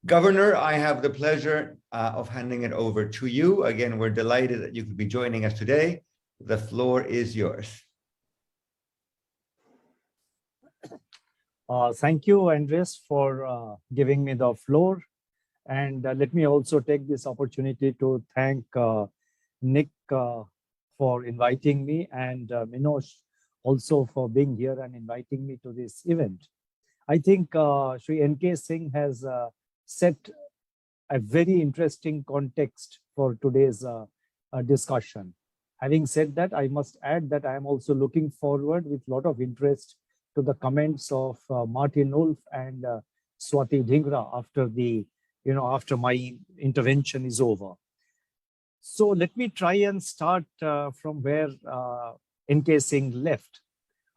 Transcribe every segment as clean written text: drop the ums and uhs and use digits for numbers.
Governor, I have the pleasure of handing it over to you. Again, we're delighted that you could be joining us today. The floor is yours. Thank you, Andres, for giving me the floor. And let me also take this opportunity to thank Nick for inviting me, and Minosh also for being here and inviting me to this event. I think Sri N.K. Singh has set a very interesting context for today's discussion. Having said that, I must add that I am also looking forward with a lot of interest to the comments of Martin Wolf and Swati Dhingra after my intervention is over. So let me try and start from where N.K. Singh left.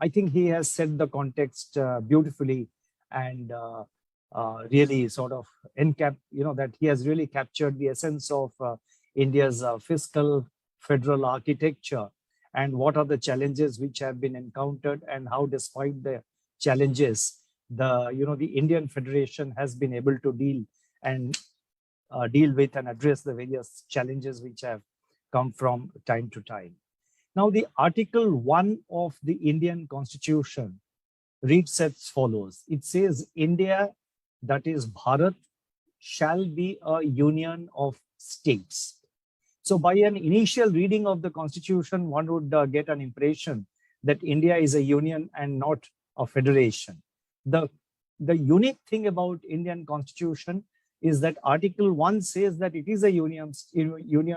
I think he has set the context beautifully and really sort of that he has really captured the essence of India's fiscal federal architecture and what are the challenges which have been encountered, and how, despite the challenges, the Indian Federation has been able to deal with and address the various challenges which have come from time to time. Now, the Article 1 of the Indian Constitution reads as follows. It says, India, that is Bharat, shall be a union of states. So by an initial reading of the Constitution, one would get an impression that India is a union and not a federation. The unique thing about Indian Constitution is that Article 1 says that it is a union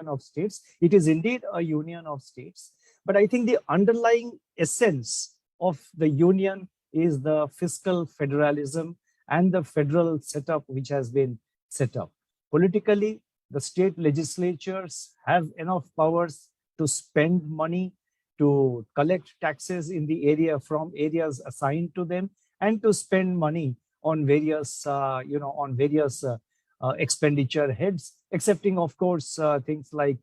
of states. It is indeed a union of states. But I think the underlying essence of the union is the fiscal federalism and the federal setup which has been set up. Politically, the state legislatures have enough powers to spend money, to collect taxes in the area from areas assigned to them, and to spend money on various, expenditure heads, excepting, of course, things like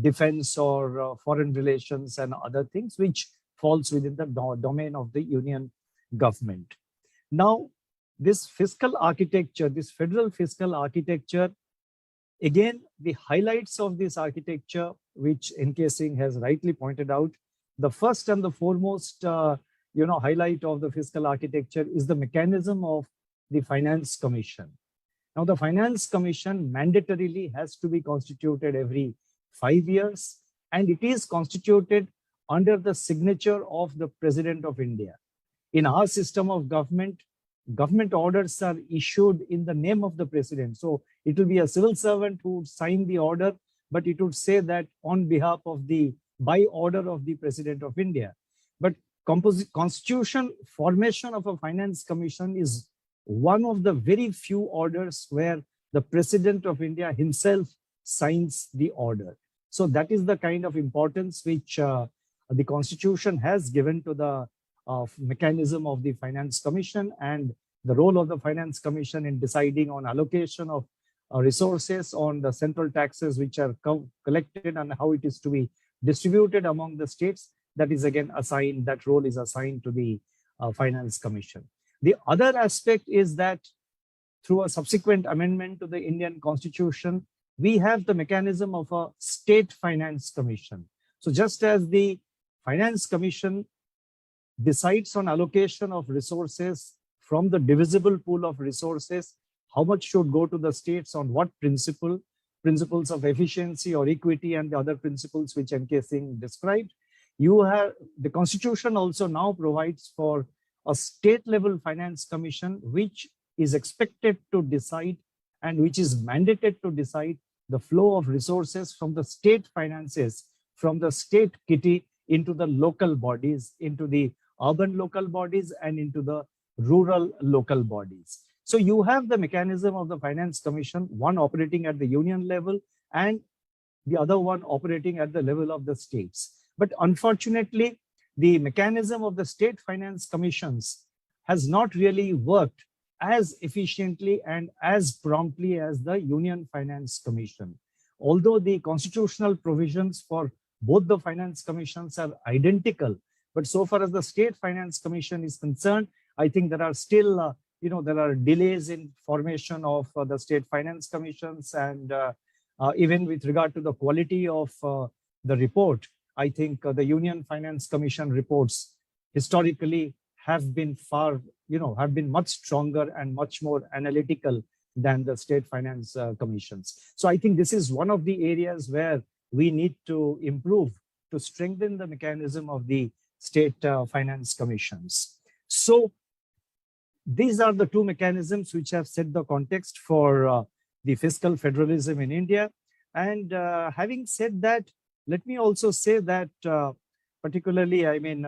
defense or foreign relations and other things, which falls within the domain of the union government. Now, this fiscal architecture, this federal fiscal architecture, again, the highlights of this architecture, which N.K. Singh has rightly pointed out, the first and the foremost, highlight of the fiscal architecture is the mechanism of the Finance Commission. Now, the Finance Commission mandatorily has to be constituted every 5 years, and it is constituted under the signature of the President of India. In our system of government orders are issued in the name of the President. So it will be a civil servant who would sign the order, but it would say that on behalf of by order of the President of India. But constitution formation of a Finance Commission is one of the very few orders where the President of India himself signs the order. So that is the kind of importance which the Constitution has given to the mechanism of the Finance Commission, and the role of the Finance Commission in deciding on allocation of resources on the central taxes which are collected and how it is to be distributed among the states. That is again assigned, that role is assigned to the Finance Commission. The other aspect is that through a subsequent amendment to the Indian Constitution, we have the mechanism of a State Finance Commission. So just as the Finance Commission decides on allocation of resources from the divisible pool of resources, how much should go to the states, on what principles of efficiency or equity, and the other principles which N.K. Singh described. The Constitution also now provides for a state level Finance Commission, which is expected to decide and which is mandated to decide the flow of resources from the state finances, from the state kitty into the local bodies, into the urban local bodies and into the rural local bodies. So you have the mechanism of the Finance Commission, one operating at the union level and the other one operating at the level of the states. But unfortunately, the mechanism of the state finance commissions has not really worked as efficiently and as promptly as the Union Finance Commission. Although the constitutional provisions for both the finance commissions are identical, but so far as the State Finance Commission is concerned, I think there are still there are delays in formation of the state finance commissions, and even with regard to the quality of the report, I think the Union Finance Commission reports historically have been have been much stronger and much more analytical than the state finance commissions. So I think this is one of the areas where we need to improve to strengthen the mechanism of the state finance commissions. So these are the two mechanisms which have set the context for the fiscal federalism in India. And having said that, let me also say that particularly, I mean,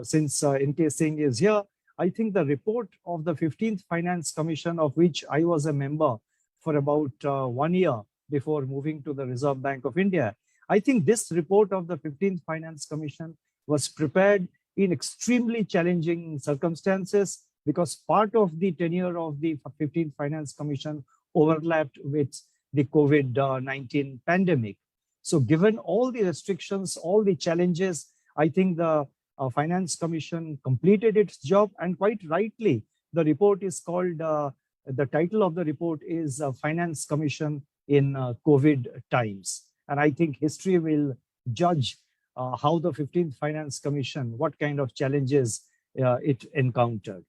since NK Singh is here, I think the report of the 15th Finance Commission, of which I was a member for about 1 year before moving to the Reserve Bank of India, I think this report of the 15th Finance Commission was prepared in extremely challenging circumstances, because part of the tenure of the 15th Finance Commission overlapped with the COVID-19 pandemic. So given all the restrictions, all the challenges, I think the Finance Commission completed its job, and quite rightly, the report is called, the title of the report is Finance Commission in COVID times. And I think history will judge how the 15th Finance Commission, what kind of challenges it encountered.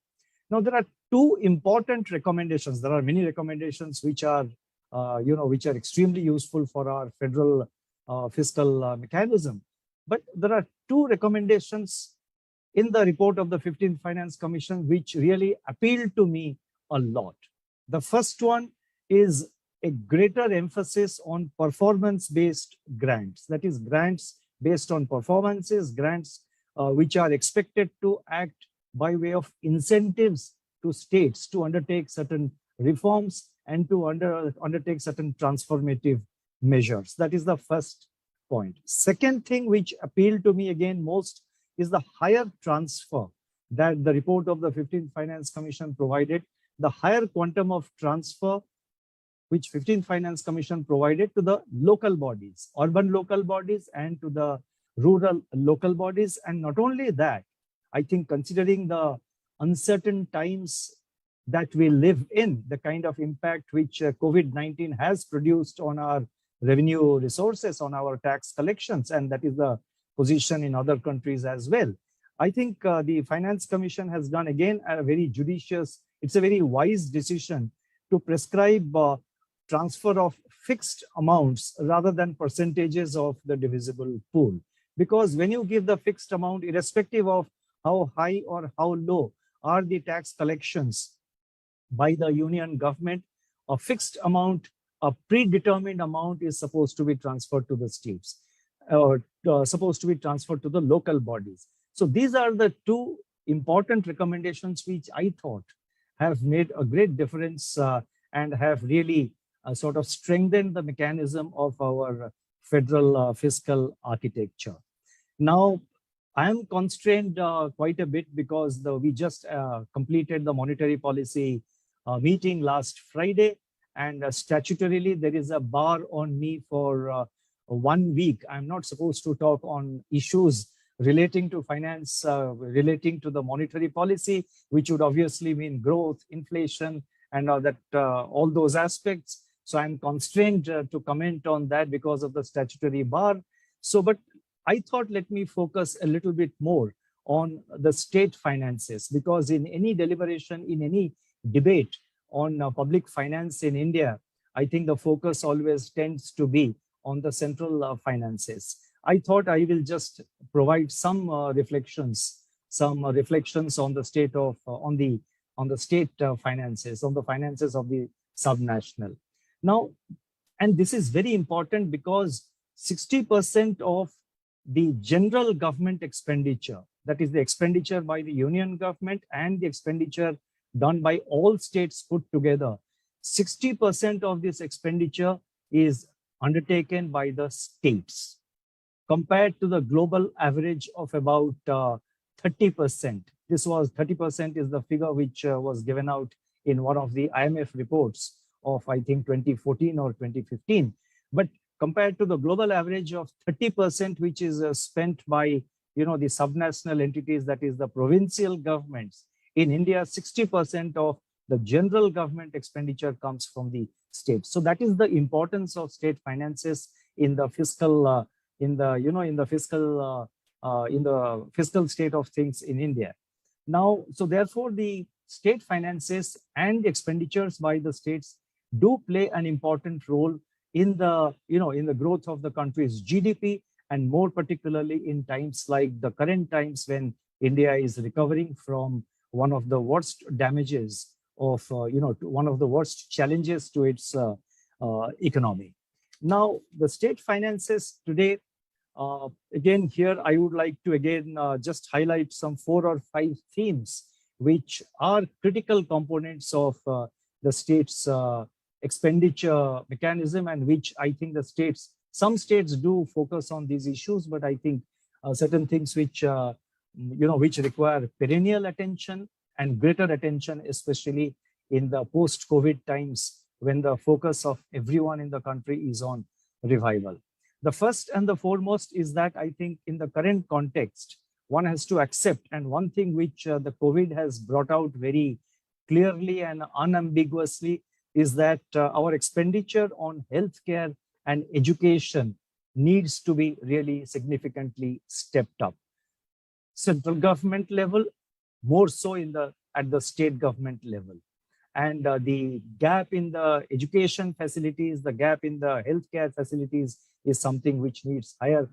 Now, there are two important recommendations. There are many recommendations which are, which are extremely useful for our federal fiscal mechanism. But there are two recommendations in the report of the 15th Finance Commission which really appealed to me a lot. The first one is a greater emphasis on performance-based grants. That is, grants based on performances, grants which are expected to act by way of incentives to states to undertake certain reforms and to undertake certain transformative measures. That is the first point. Second thing which appealed to me again most is the higher transfer that the report of the 15th Finance Commission provided, the higher quantum of transfer which 15th Finance Commission provided to the local bodies, urban local bodies, and to the rural local bodies. And not only that, I think considering the uncertain times that we live in, the kind of impact which COVID-19 has produced on our revenue resources, on our tax collections, and that is the position in other countries as well. I think the Finance Commission has done again a very judicious, it's a very wise decision to prescribe transfer of fixed amounts rather than percentages of the divisible pool. Because when you give the fixed amount, irrespective of how high or how low are the tax collections by the union government, a fixed amount, a predetermined amount is supposed to be transferred to the states, or supposed to be transferred to the local bodies. So these are the two important recommendations which I thought have made a great difference and have really sort of strengthened the mechanism of our federal fiscal architecture. Now, I am constrained quite a bit because we just completed the monetary policy meeting last Friday, and statutorily there is a bar on me for 1 week. I'm not supposed to talk on issues relating to finance, relating to the monetary policy, which would obviously mean growth, inflation, and all those aspects. So I'm constrained to comment on that because of the statutory bar. So, but I thought let me focus a little bit more on the state finances, because in any deliberation, in any debate on public finance in India, I think the focus always tends to be on the central finances. I thought I will just provide some reflections on the state of on the state finances, on the finances of the subnational. Now, and this is very important because 60% of the general government expenditure, that is the expenditure by the union government and the expenditure done by all states put together, 60% of this expenditure is undertaken by the states, compared to the global average of about 30%. This was 30% is the figure which was given out in one of the IMF reports of, I think, 2014 or 2015. But compared to the global average of 30%, which is spent by, the subnational entities, that is the provincial governments, in India, 60% of the general government expenditure comes from the states. So that is the importance of state finances in the fiscal, in the fiscal state of things in India. Now, so therefore, the state finances and expenditures by the states do play an important role in the, in the growth of the country's GDP, and more particularly in times like the current times when India is recovering from one of the worst damages of, one of the worst challenges to its economy. Now, the state finances today, again, here I would like to again just highlight some 4 or 5 themes which are critical components of the state's expenditure mechanism, and which I think the states, some states do focus on these issues, but I think certain things which, which require perennial attention and greater attention, especially in the post-COVID times when the focus of everyone in the country is on revival. The first and the foremost is that I think in the current context, one has to accept, and one thing which the COVID has brought out very clearly and unambiguously is that our expenditure on healthcare and education needs to be really significantly stepped up. Central government level, more so at the state government level. And the gap in the education facilities, the gap in the healthcare facilities is something which needs higher,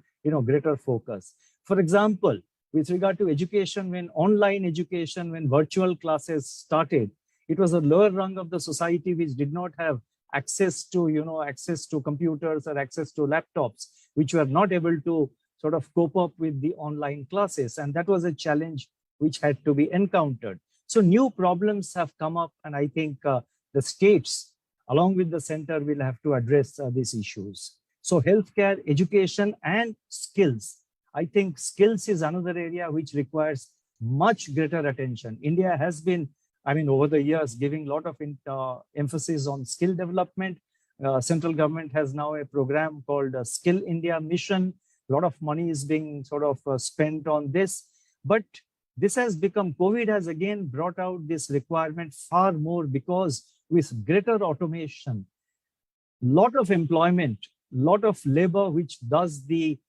greater focus. For example, with regard to education, when online education, when virtual classes started, it was a lower rung of the society which did not have access to, access to computers or access to laptops, which were not able to sort of cope up with the online classes. And that was a challenge which had to be encountered. So new problems have come up, and I think the states, along with the center, will have to address these issues. So healthcare, education, and skills. I think skills is another area which requires much greater attention. India has been, over the years, giving a lot of emphasis on skill development. Central government has now a program called Skill India Mission. A lot of money is being sort of spent on this. But this has become, COVID has again brought out this requirement far more, because with greater automation, lot of employment, lot of labor which does the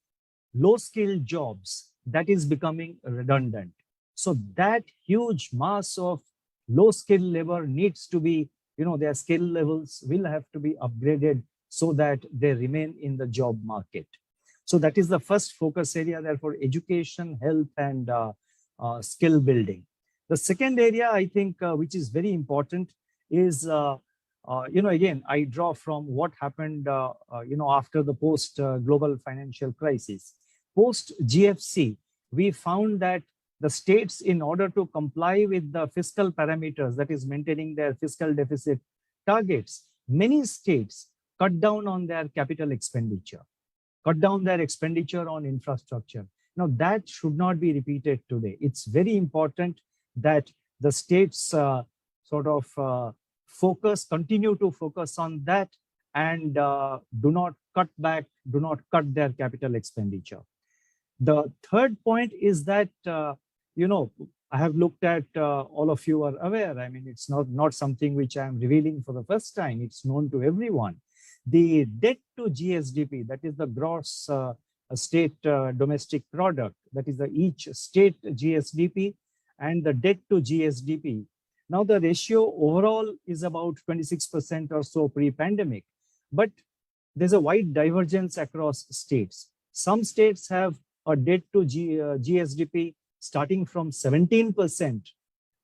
low-skilled jobs, that is becoming redundant. So that huge mass of low-skilled labor needs to be, their skill levels will have to be upgraded so that they remain in the job market. So that is the first focus area, therefore, education, health, and skill building. The second area, I think, which is very important is, again, I draw from what happened, after the post-global financial crisis. Post-GFC, we found that the states, in order to comply with the fiscal parameters, that is maintaining their fiscal deficit targets, many states cut down on their capital expenditure, cut down their expenditure on infrastructure. Now, that should not be repeated today. It's very important that the states continue to focus on that, and do not cut back, do not cut their capital expenditure. The third point is that, I have looked at, all of you are aware, it's not something which I'm revealing for the first time, it's known to everyone. The debt to GSDP, that is the gross state domestic product, that is the each state GSDP, and the debt to GSDP. Now the ratio overall is about 26% or so pre-pandemic, but there's a wide divergence across states. Some states have a debt to GSDP starting from 17%,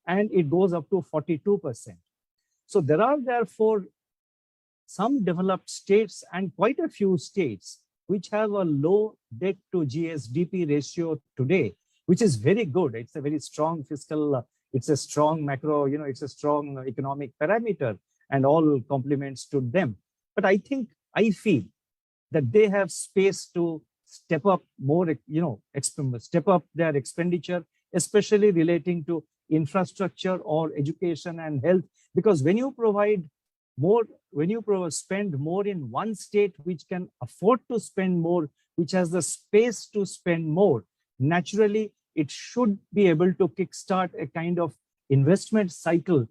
and it goes up to 42%. So there are therefore some developed states and quite a few states which have a low debt to GSDP ratio today, which is very good. It's a very strong fiscal, it's a strong macro, it's a strong economic parameter, and all compliments to them. But I feel that they have space to step up more, step up their expenditure, especially relating to infrastructure or education and health. Because when you provide more, when you spend more in one state which can afford to spend more, which has the space to spend more, naturally it should be able to kickstart a kind of investment cycle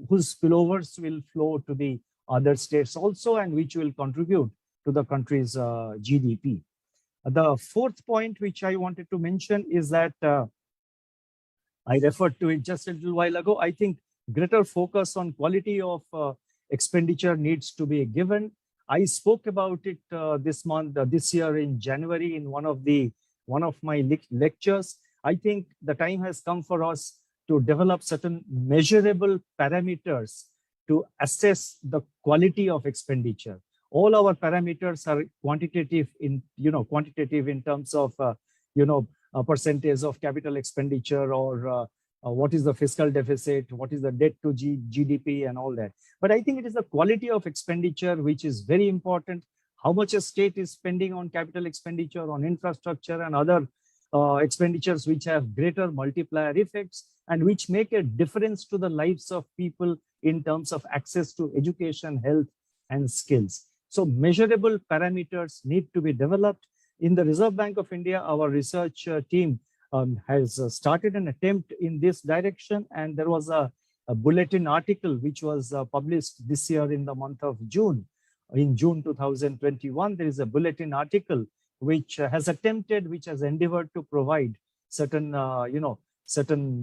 whose spillovers will flow to the other states also, and which will contribute to the country's GDP. The fourth point which I wanted to mention is that I referred to it just a little while ago. I think greater focus on quality of expenditure needs to be given. I spoke about it this year in January in one of my lectures. I think the time has come for us to develop certain measurable parameters to assess the quality of expenditure. All our parameters are quantitative in terms of a percentage of capital expenditure, or what is the fiscal deficit, what is the debt to GDP and all that. But I think it is the quality of expenditure which is very important. How much a state is spending on capital expenditure, on infrastructure and other expenditures which have greater multiplier effects and which make a difference to the lives of people in terms of access to education, health and skills. So measurable parameters need to be developed. In the Reserve Bank of India, our research team has started an attempt in this direction, and there was a bulletin article which was published this year in the month of June. In June 2021, there is a bulletin article which has endeavored to provide certain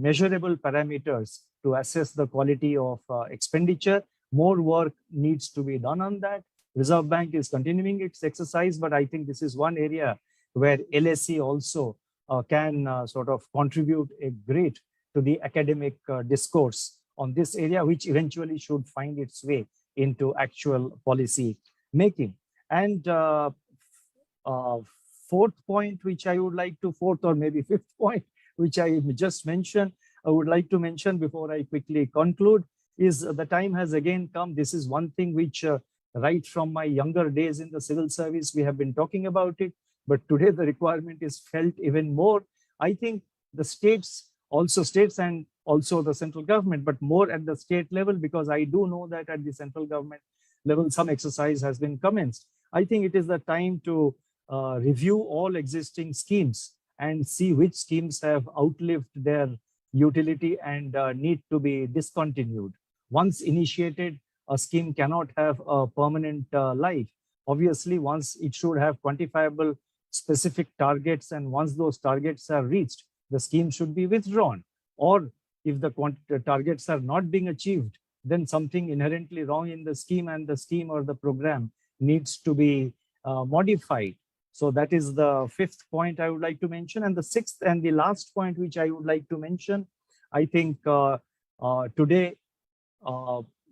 measurable parameters to assess the quality of expenditure. More work needs to be done on that. Reserve Bank is continuing its exercise, but I think this is one area where LSE also can sort of contribute a great to the academic discourse on this area, which eventually should find its way into actual policy making. And fourth point, which I would like to, fourth or maybe fifth point, which I just mentioned, I would like to mention before I quickly conclude, is the time has again come. This is one thing which right from my younger days in the civil service, we have been talking about it, but today the requirement is felt even more. I think the states and also the central government, but more at the state level, because I do know that at the central government level, some exercise has been commenced. I think it is the time to review all existing schemes and see which schemes have outlived their utility and need to be discontinued. Once initiated, a scheme cannot have a permanent life. Obviously, once it should have quantifiable specific targets, and once those targets are reached, the scheme should be withdrawn. Or if the targets are not being achieved, then something inherently wrong in the scheme, and the scheme or the program needs to be modified. So that is the fifth point I would like to mention. And the sixth and the last point which I would like to mention, I think today,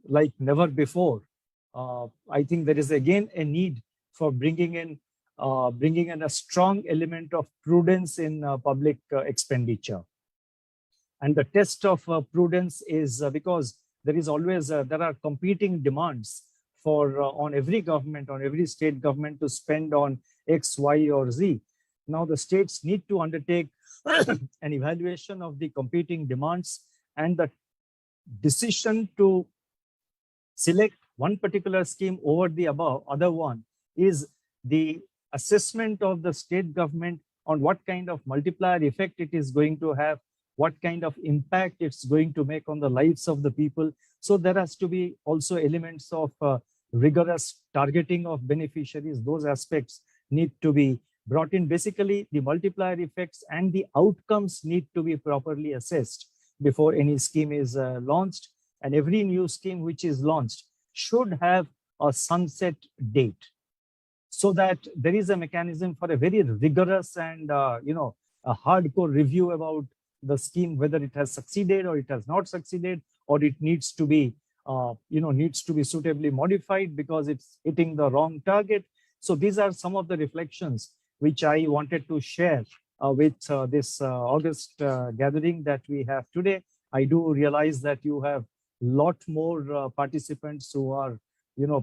like never before, I think there is again a need for bringing in a strong element of prudence in public expenditure. And the test of prudence is because there is always there are competing demands for on every government, on every state government to spend on X, Y, or Z. Now the states need to undertake an evaluation of the competing demands, and the decision to select one particular scheme over the other one is the assessment of the state government on what kind of multiplier effect it is going to have, what kind of impact it's going to make on the lives of the people. So there has to be also elements of rigorous targeting of beneficiaries. Those aspects need to be brought in. Basically, the multiplier effects and the outcomes need to be properly assessed before any scheme is launched. And every new scheme which is launched should have a sunset date, so that there is a mechanism for a very rigorous and a hardcore review about the scheme, whether it has succeeded or it has not succeeded, or it needs to be suitably modified because it's hitting the wrong target. So these are some of the reflections which I wanted to share with this August gathering that we have today. I do realize that you have a lot more participants who are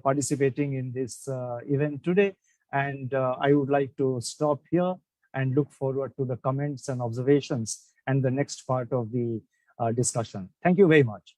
participating in this event today, and I would like to stop here and look forward to the comments and observations and the next part of the discussion. Thank you very much.